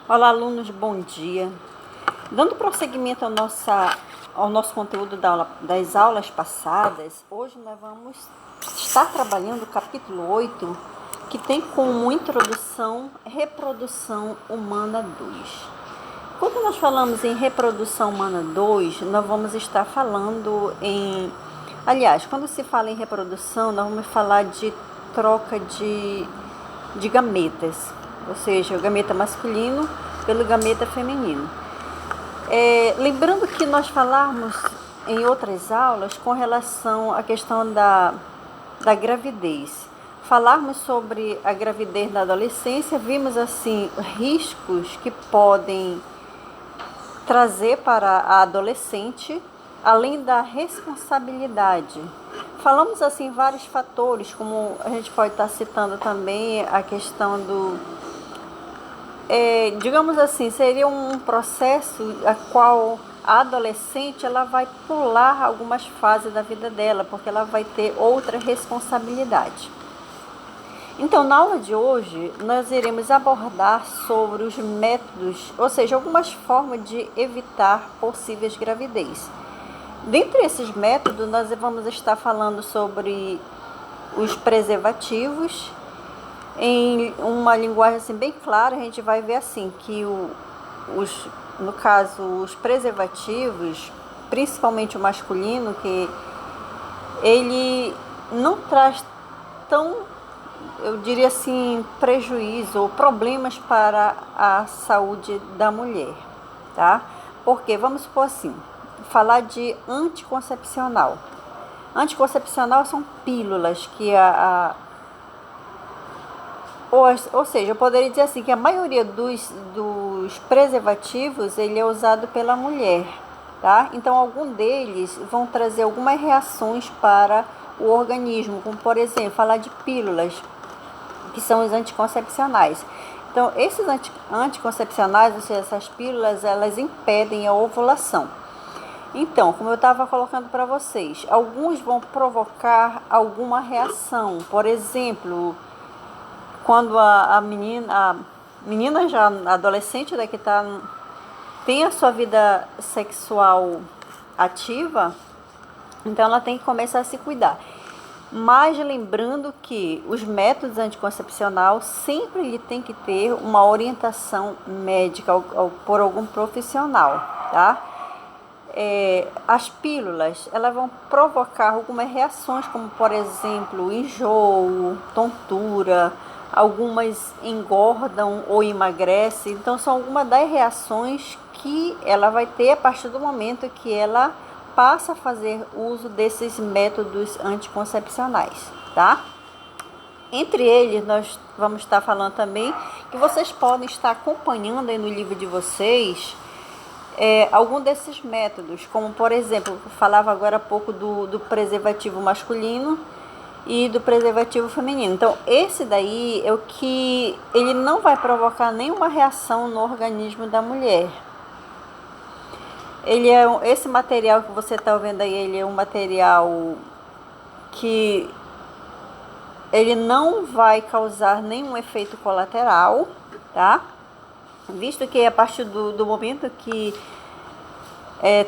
Olá, alunos, bom dia. Dando prosseguimento ao nosso conteúdo das aulas passadas, hoje nós vamos estar trabalhando o capítulo 8, que tem como introdução Reprodução Humana 2. Quando nós falamos em Reprodução Humana 2, nós vamos estar falando Aliás, quando se fala em reprodução, nós vamos falar de troca de gametas, ou seja, o gameta masculino pelo gameta feminino. Lembrando que nós falamos em outras aulas com relação à questão da gravidez. Falarmos sobre a gravidez na adolescência, vimos assim riscos que podem trazer para a adolescente, além da responsabilidade. Falamos assim vários fatores, como a gente pode estar citando também a questão digamos assim, seria um processo a qual a adolescente ela vai pular algumas fases da vida dela, porque ela vai ter outra responsabilidade. Então, na aula de hoje, nós iremos abordar sobre os métodos, ou seja, algumas formas de evitar possíveis gravidez. Dentre esses métodos, nós vamos estar falando sobre os preservativos. Em uma linguagem assim, bem clara, a gente vai ver assim que no caso, os preservativos, principalmente o masculino, que ele não traz tão, eu diria assim, prejuízo ou problemas para a saúde da mulher, tá? Porque, vamos supor assim, falar de anticoncepcional. Anticoncepcional são pílulas que ou seja, eu poderia dizer assim que a maioria dos preservativos ele é usado pela mulher, tá? Então, algum deles vão trazer algumas reações para o organismo, como por exemplo, falar de pílulas, que são os anticoncepcionais. Então, esses anticoncepcionais, ou seja, essas pílulas, elas impedem a ovulação. Então, como eu estava colocando para vocês, alguns vão provocar alguma reação. Por exemplo, quando a menina já adolescente, né, que tem a sua vida sexual ativa, então ela tem que começar a se cuidar. Mas lembrando que os métodos anticoncepcionais sempre ele tem que ter uma orientação médica por algum profissional, tá? As pílulas, elas vão provocar algumas reações, como por exemplo, enjoo, tontura, algumas engordam ou emagrecem. Então, são algumas das reações que ela vai ter a partir do momento que ela passa a fazer uso desses métodos anticoncepcionais, tá? Entre eles, nós vamos estar falando também que vocês podem estar acompanhando aí no livro de vocês algum desses métodos, como por exemplo, eu falava agora há pouco do preservativo masculino e do preservativo feminino. Então, esse daí é o que ele não vai provocar nenhuma reação no organismo da mulher. Esse material que você está vendo aí, ele é um material que ele não vai causar nenhum efeito colateral, tá? Visto que a partir do momento que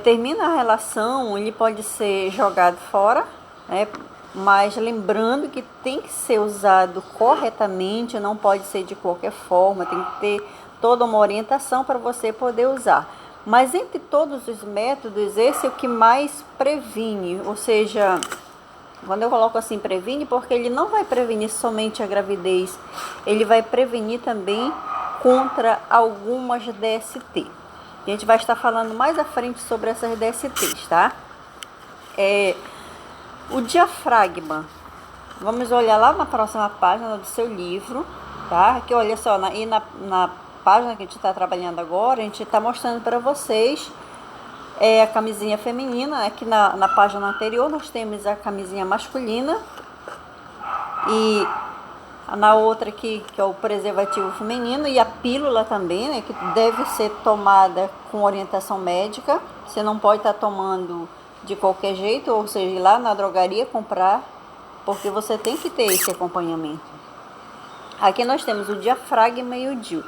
termina a relação, ele pode ser jogado fora, né? Mas lembrando que tem que ser usado corretamente, não pode ser de qualquer forma, tem que ter toda uma orientação para você poder usar. Mas entre todos os métodos, esse é o que mais previne, ou seja, quando eu coloco assim previne, porque ele não vai prevenir somente a gravidez, ele vai prevenir também contra algumas DST. A gente vai estar falando mais à frente sobre essas DSTs, tá? O diafragma, vamos olhar lá na próxima página do seu livro, tá? Aqui, olha só, na página que a gente está trabalhando agora, a gente está mostrando para vocês a camisinha feminina. Aqui na página anterior nós temos a camisinha masculina e na outra aqui, que é o preservativo feminino, e a pílula também, né, que deve ser tomada com orientação médica. Você não pode estar tomando de qualquer jeito, ou seja, ir lá na drogaria comprar, porque você tem que ter esse acompanhamento. Aqui nós temos o diafragma e o DIU.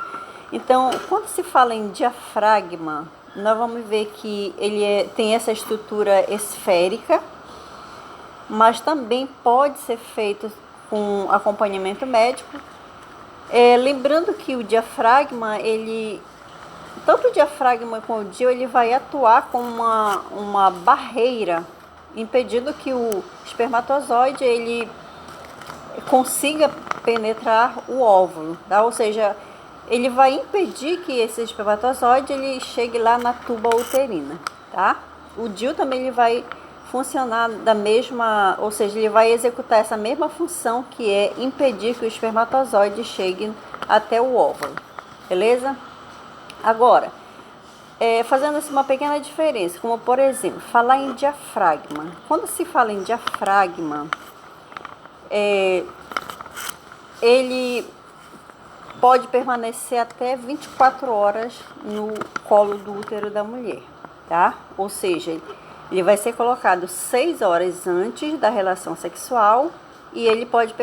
Então, quando se fala em diafragma, nós vamos ver que ele tem essa estrutura esférica, mas também pode ser feito com acompanhamento médico. Lembrando que o diafragma, tanto o diafragma como o DIU, ele vai atuar como uma barreira, impedindo que o espermatozoide ele consiga penetrar o óvulo, tá? Ou seja, ele vai impedir que esse espermatozoide ele chegue lá na tuba uterina, tá? O DIU também ele vai funcionar da mesma, ou seja, ele vai executar essa mesma função, que é impedir que o espermatozoide chegue até o óvulo, beleza? Agora, fazendo assim uma pequena diferença, como por exemplo, falar em diafragma. Quando se fala em diafragma, ele pode permanecer até 24 horas no colo do útero da mulher, tá? Ou seja, ele vai ser colocado 6 horas antes da relação sexual e ele pode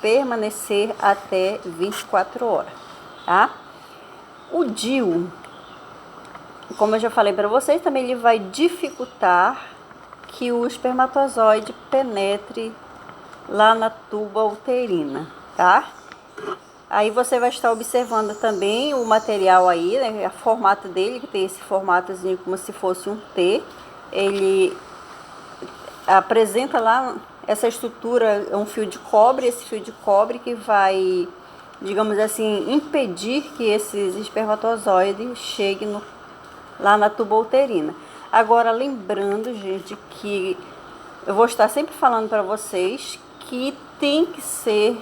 permanecer até 24 horas, tá? O DIU, como eu já falei para vocês, também ele vai dificultar que o espermatozoide penetre lá na tuba uterina, tá? Aí você vai estar observando também o material aí, né, o formato dele, que tem esse formatozinho como se fosse um T. Ele apresenta lá essa estrutura, um fio de cobre, esse fio de cobre que vai, digamos assim, impedir que esses espermatozoides cheguem lá na tuba uterina. Agora, lembrando, gente, que eu vou estar sempre falando para vocês que tem que ser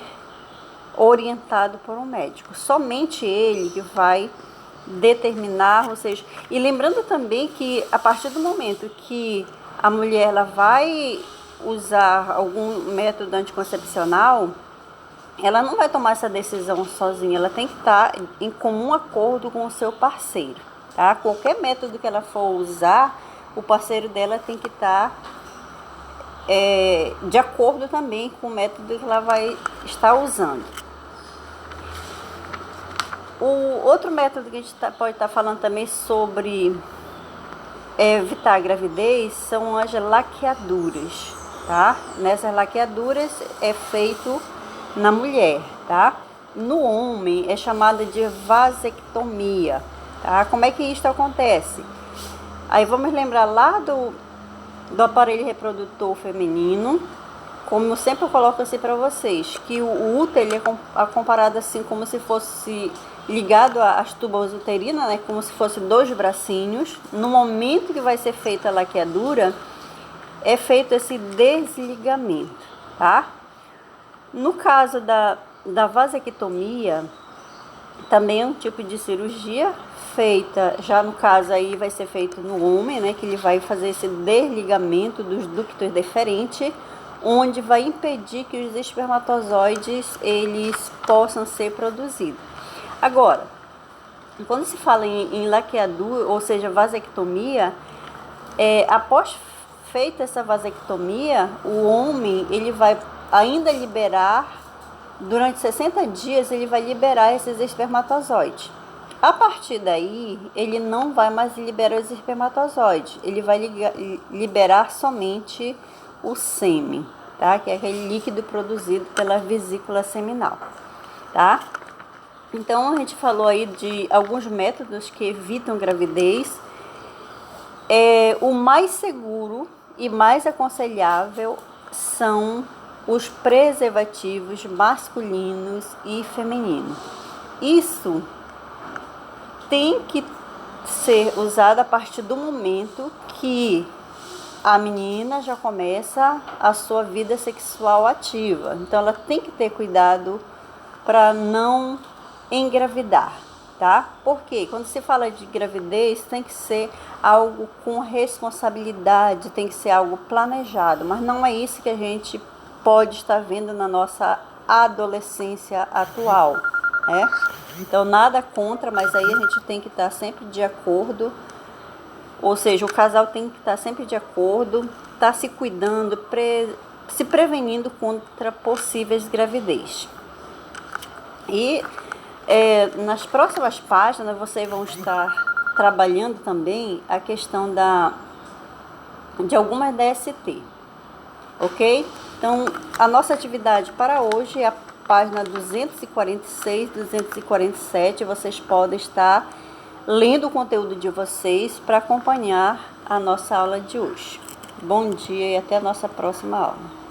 orientado por um médico. Somente ele que vai determinar, ou seja, e lembrando também que a partir do momento que a mulher ela vai usar algum método anticoncepcional, ela não vai tomar essa decisão sozinha, ela tem que estar em comum acordo com o seu parceiro, tá? Qualquer método que ela for usar, o parceiro dela tem que estar de acordo também com o método que ela vai estar usando. O outro método que a gente pode estar falando também sobre evitar a gravidez são as laqueaduras, tá? Nessas laqueaduras é feito na mulher, tá? No homem é chamada de vasectomia, tá? Como é que isso acontece? Aí vamos lembrar lá do aparelho reprodutor feminino, como eu sempre coloco assim para vocês, que o útero ele é comparado assim como se fosse ligado às tubas uterinas, né, como se fosse 2 bracinhos. No momento que vai ser feita a laqueadura, é feito esse desligamento, tá? No caso da vasectomia, também é um tipo de cirurgia feita, já no caso aí vai ser feito no homem, né, que ele vai fazer esse desligamento dos ductos deferentes, onde vai impedir que os espermatozoides eles possam ser produzidos. Agora, quando se fala em laqueadura, ou seja, vasectomia, após feita essa vasectomia, o homem ele vai ainda liberar, durante 60 dias ele vai liberar esses espermatozoides. A partir daí, ele não vai mais liberar os espermatozoides, ele vai liberar somente o sêmen, tá? Que é aquele líquido produzido pela vesícula seminal, tá? Então, a gente falou aí de alguns métodos que evitam gravidez. O mais seguro e mais aconselhável são os preservativos masculinos e femininos. Isso tem que ser usado a partir do momento que a menina já começa a sua vida sexual ativa. Então, ela tem que ter cuidado para não engravidar, tá? Porque quando se fala de gravidez, tem que ser algo com responsabilidade, tem que ser algo planejado, mas não é isso que a gente pode estar vendo na nossa adolescência atual, né? Então, nada contra, mas aí a gente tem que estar sempre de acordo, ou seja, o casal tem que estar sempre de acordo, estar se cuidando, se prevenindo contra possíveis gravidez. E Nas próximas páginas vocês vão estar trabalhando também a questão de algumas DST, ok? Então, a nossa atividade para hoje é a página 246, 247. Vocês podem estar lendo o conteúdo de vocês para acompanhar a nossa aula de hoje. Bom dia e até a nossa próxima aula.